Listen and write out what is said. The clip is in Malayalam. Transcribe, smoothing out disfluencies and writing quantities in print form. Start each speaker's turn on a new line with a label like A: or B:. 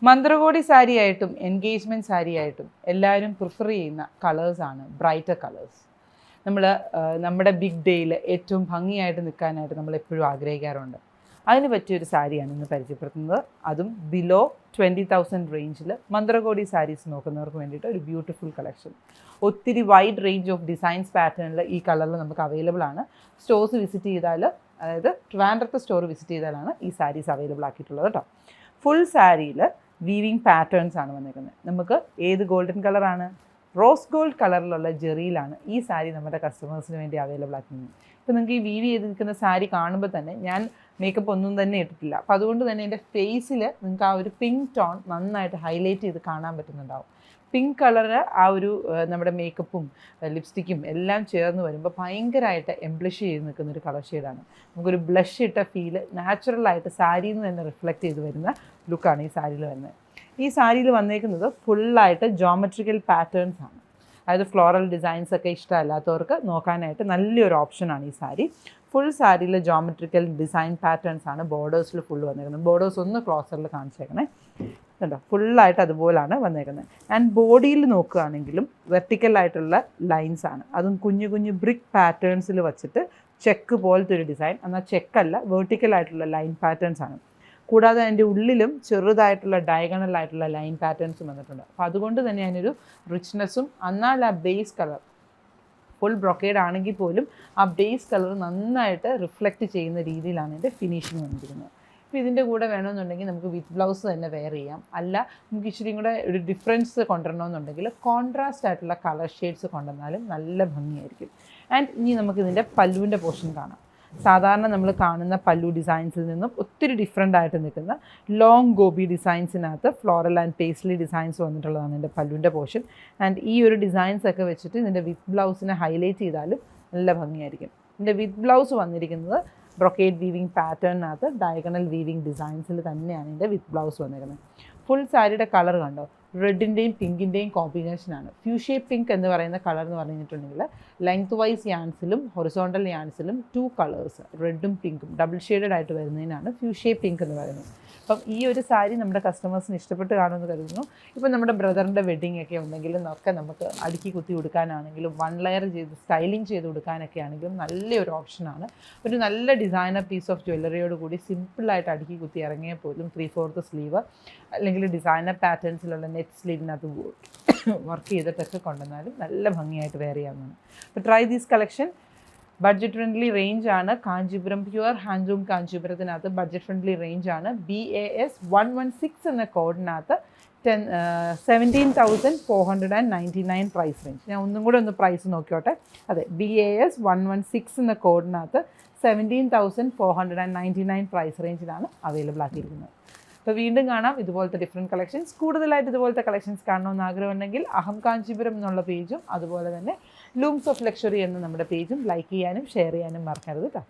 A: മന്ത്രകോടി സാരി ആയിട്ടും എൻഗേജ്മെൻറ്റ് സാരി ആയിട്ടും എല്ലാവരും പ്രിഫർ ചെയ്യുന്ന കളേഴ്സാണ് ബ്രൈറ്റർ കളേഴ്സ്. നമ്മുടെ ബിഗ് ഡേയിൽ ഏറ്റവും ഭംഗിയായിട്ട് നിൽക്കാനായിട്ട് നമ്മൾ എപ്പോഴും ആഗ്രഹിക്കാറുണ്ട്. അതിന് പറ്റിയൊരു സാരിയാണ് ഇന്ന് പരിചയപ്പെടുത്തുന്നത്. അതും ബിലോ 20,000 റേഞ്ചിൽ മന്ത്രകോടി സാരീസ് നോക്കുന്നവർക്ക് വേണ്ടിയിട്ട് ഒരു ബ്യൂട്ടിഫുൾ കളക്ഷൻ. ഒത്തിരി വൈഡ് റേഞ്ച് ഓഫ് ഡിസൈൻസ് പാറ്റേണിൽ ഈ കളറിൽ നമുക്ക് അവൈലബിൾ ആണ്. സ്റ്റോഴ്സ് വിസിറ്റ് ചെയ്താൽ, അതായത് ട്രിവാൻഡ്രത്തെ സ്റ്റോർ വിസിറ്റ് ചെയ്താലാണ് ഈ സാരീസ് അവൈലബിൾ ആക്കിയിട്ടുള്ളത് കേട്ടോ. ഫുൾ സാരിയിൽ വീവിങ് പാറ്റേൺസ് ആണ് വന്നിരിക്കുന്നത്. നമുക്ക് ഏത് ഗോൾഡൻ കളറാണ്? റോസ് ഗോൾഡ് കളറിലുള്ള ജെറിയിലാണ് ഈ സാരി നമ്മുടെ കസ്റ്റമേഴ്സിന് വേണ്ടി അവൈലബിൾ ആക്കുന്നത്. ഇപ്പോൾ നിങ്ങൾക്ക് ഈ വീവ് ചെയ്ത് നിൽക്കുന്ന സാരി കാണുമ്പോൾ തന്നെ ഞാൻ മേക്കപ്പ് ഒന്നും തന്നെ ഇട്ടിട്ടില്ല. അപ്പോൾ അതുകൊണ്ട് തന്നെ എൻ്റെ ഫേസിൽ നിങ്ങൾക്ക് ആ ഒരു പിങ്ക് ടോൺ നന്നായിട്ട് ഹൈലൈറ്റ് ചെയ്ത് കാണാൻ പറ്റുന്നുണ്ടാവും. പിങ്ക് കളറ് ആ ഒരു നമ്മുടെ മേക്കപ്പും ലിപ്സ്റ്റിക്കും എല്ലാം ചേർന്ന് വരുമ്പോൾ ഭയങ്കരമായിട്ട് എംബ്ലിഷ് ചെയ്ത് നിൽക്കുന്നൊരു കളർ ഷെയ്ഡാണ്. നമുക്കൊരു ബ്ലഷ് ഇട്ട ഫീല് നാച്ചുറലായിട്ട് സാരിയിൽ നിന്ന് തന്നെ റിഫ്ലക്റ്റ് ചെയ്ത് വരുന്ന ലുക്കാണ് ഈ സാരിയിൽ വരുന്നത്. ഈ സാരിയിൽ വന്നേക്കുന്നത് ഫുള്ളായിട്ട് ജോമെട്രിക്കൽ പാറ്റേൺസ് ആണ്. അതായത് ഫ്ലോറൽ ഡിസൈൻസ് ഒക്കെ ഇഷ്ടമല്ലാത്തവർക്ക് നോക്കാനായിട്ട് നല്ലൊരു ഓപ്ഷനാണ് ഈ സാരി. ഫുൾ സാരിയിൽ ജോമെട്രിക്കൽ ഡിസൈൻ പാറ്റേൺസ് ആണ് ബോർഡേഴ്സിൽ ഫുൾ വന്നേക്കുന്നത്. ബോർഡേഴ്സ് ഒന്ന് ക്ലോസറിൽ കാണിച്ചേക്കണേ കേട്ടോ. ഫുള്ളായിട്ട് അതുപോലാണ് വന്നേക്കുന്നത്. ആൻഡ് ബോഡിയിൽ നോക്കുകയാണെങ്കിലും വെർട്ടിക്കലായിട്ടുള്ള ലൈൻസ് ആണ്. അതും കുഞ്ഞു കുഞ്ഞു ബ്രിക്ക് പാറ്റേൺസിൽ വച്ചിട്ട് ചെക്ക് പോലത്തെ ഒരു ഡിസൈൻ. എന്നാൽ ചെക്കല്ല, വെർട്ടിക്കലായിട്ടുള്ള ലൈൻ പാറ്റേൺസ് ആണ്. കൂടാതെ അതിൻ്റെ ഉള്ളിലും ചെറുതായിട്ടുള്ള ഡയഗണലായിട്ടുള്ള ലൈൻ പാറ്റേൺസും വന്നിട്ടുണ്ട്. അപ്പോൾ അതുകൊണ്ട് തന്നെ അതിനൊരു റിച്ച്നെസ്സും, എന്നാൽ ആ ബേസ് കളർ ഫുൾ ബ്രൊക്കേഡ് ആണെങ്കിൽ പോലും ആ ബേസ് കളർ നന്നായിട്ട് റിഫ്ലക്റ്റ് ചെയ്യുന്ന രീതിയിലാണ് ഇതിൻ്റെ ഫിനിഷിങ് വന്നിരിക്കുന്നത്. അപ്പോൾ ഇതിൻ്റെ കൂടെ വേണമെന്നുണ്ടെങ്കിൽ നമുക്ക് വിത്ത് ബ്ലൗസ് തന്നെ വെയർ ചെയ്യാം. അല്ല നമുക്ക് ഇച്ചിരിയും കൂടെ ഒരു ഡിഫറൻസ് കൊണ്ടുവരണമെന്നുണ്ടെങ്കിൽ കോൺട്രാസ്റ്റ് ആയിട്ടുള്ള കളർ ഷെയ്ഡ്സ് കൊണ്ടുവന്നാലും നല്ല ഭംഗിയായിരിക്കും. ആൻഡ് ഇനി നമുക്കിതിൻ്റെ പല്ലുവിൻ്റെ പോർഷൻ കാണാം. സാധാരണ നമ്മൾ കാണുന്ന പല്ലു ഡിസൈൻസിൽ നിന്നും ഒത്തിരി ഡിഫറെൻ്റ് ആയിട്ട് നിൽക്കുന്ന ലോങ് ഗോബി ഡിസൈൻസിനകത്ത് ഫ്ലോറൽ ആൻഡ് പേസ്ലി ഡിസൈൻസ് വന്നിട്ടുള്ളതാണ് എൻ്റെ പല്ലുവിൻ്റെ പോർഷൻ. ആൻഡ് ഈ ഒരു ഡിസൈൻസ് ഒക്കെ വെച്ചിട്ട് ഇതിൻ്റെ വിത്ത് ബ്ലൗസിനെ ഹൈലൈറ്റ് ചെയ്താലും നല്ല ഭംഗിയായിരിക്കും. ഇതിൻ്റെ വിത്ത് ബ്ലൗസ് വന്നിരിക്കുന്നത് ബ്രൊക്കേഡ് വീവിങ് പാറ്റേണിനകത്ത് ഡയഗണൽ വീവിങ് ഡിസൈൻസിൽ തന്നെയാണ് ഇതിൻ്റെ വിത്ത് ബ്ലൗസ് വന്നിരിക്കുന്നത്. ഫുൾ സാരിയുടെ കളർ കണ്ടോ, റെഡിൻ്റെയും പിങ്കിൻ്റെയും കോമ്പിനേഷനാണ്. ഫ്യൂഷ്യ പിങ്ക് എന്ന് പറയുന്ന കളർ എന്ന് പറഞ്ഞിട്ടുണ്ടെങ്കിൽ ലെങ്ത് വൈസ് യാൻസിലും ഹൊറിസോണ്ടൽ യാൻസിലും 2 കളേഴ്സ് റെഡും പിങ്കും ഡബിൾ ഷെയ്ഡഡ് ആയിട്ട് വരുന്നതിനാണ് ഫ്യൂഷ്യ പിങ്ക് എന്ന് പറയുന്നത്. അപ്പം ഈ ഒരു സാരി നമ്മുടെ കസ്റ്റമേഴ്സിന് ഇഷ്ടപ്പെട്ട് കാണുമെന്ന് കരുതുന്നു. ഇപ്പം നമ്മുടെ ബ്രദറിൻ്റെ വെഡ്ഡിങ് ഒക്കെ ഉണ്ടെങ്കിലും ഒക്കെ നമുക്ക് അടുക്കി കുത്തി കൊടുക്കാനാണെങ്കിലും 1 ലെയർ ചെയ്ത് സ്റ്റൈലിംഗ് ചെയ്ത് കൊടുക്കാനൊക്കെ ആണെങ്കിലും നല്ലൊരു ഓപ്ഷനാണ്. ഒരു നല്ല ഡിസൈനർ പീസ് ഓഫ് ജ്വല്ലറിയോട് കൂടി സിമ്പിളായിട്ട് അടുക്കി കുത്തി ഇറങ്ങിയാൽ പോലും 3/4 സ്ലീവ് അല്ലെങ്കിൽ ഡിസൈനർ പാറ്റേൺസിലുള്ള നെറ്റ് സ്ലീവിനകത്ത് വർക്ക് ചെയ്തിട്ടൊക്കെ കൊണ്ടുവന്നാലും നല്ല ഭംഗിയായിട്ട് വെയർ ചെയ്യാവുന്നതാണ്. അപ്പോൾ try these collection. Budget friendly range ആണ്. കാഞ്ചീപുരം പ്യുവർ ഹാൻഡ്ലൂം കാഞ്ചീപുരത്തിനകത്ത് ബഡ്ജറ്റ് ഫ്രണ്ട്ലി റേഞ്ച് ആണ്. BAS 116 എന്ന കോഡിനകത്ത് 17,499 പ്രൈസ് റേഞ്ച്. ഞാൻ ഒന്നും കൂടെ ഒന്ന് പ്രൈസ് നോക്കിയോട്ടെ. അതെ, BAS 116 എന്ന കോഡിനകത്ത് 17,499 പ്രൈസ് റേഞ്ചിലാണ് അവൈലബിൾ ആക്കിയിരിക്കുന്നത്. അപ്പോൾ വീണ്ടും കാണാം ഇതുപോലത്തെ ഡിഫറെൻറ്റ് കളക്ഷൻസ്. കൂടുതലായിട്ട് ഇതുപോലത്തെ കളക്ഷൻസ് കാണണമെന്ന് ആഗ്രഹമുണ്ടെങ്കിൽ അഹം കാഞ്ചീപുരം എന്നുള്ള പേജും അതുപോലെ തന്നെ ലൂംസ് ഓഫ് ലക്ഷറി എന്ന നമ്മുടെ പേജും ലൈക്ക് ചെയ്യാനും ഷെയർ ചെയ്യാനും മറക്കരുത് കേട്ടോ.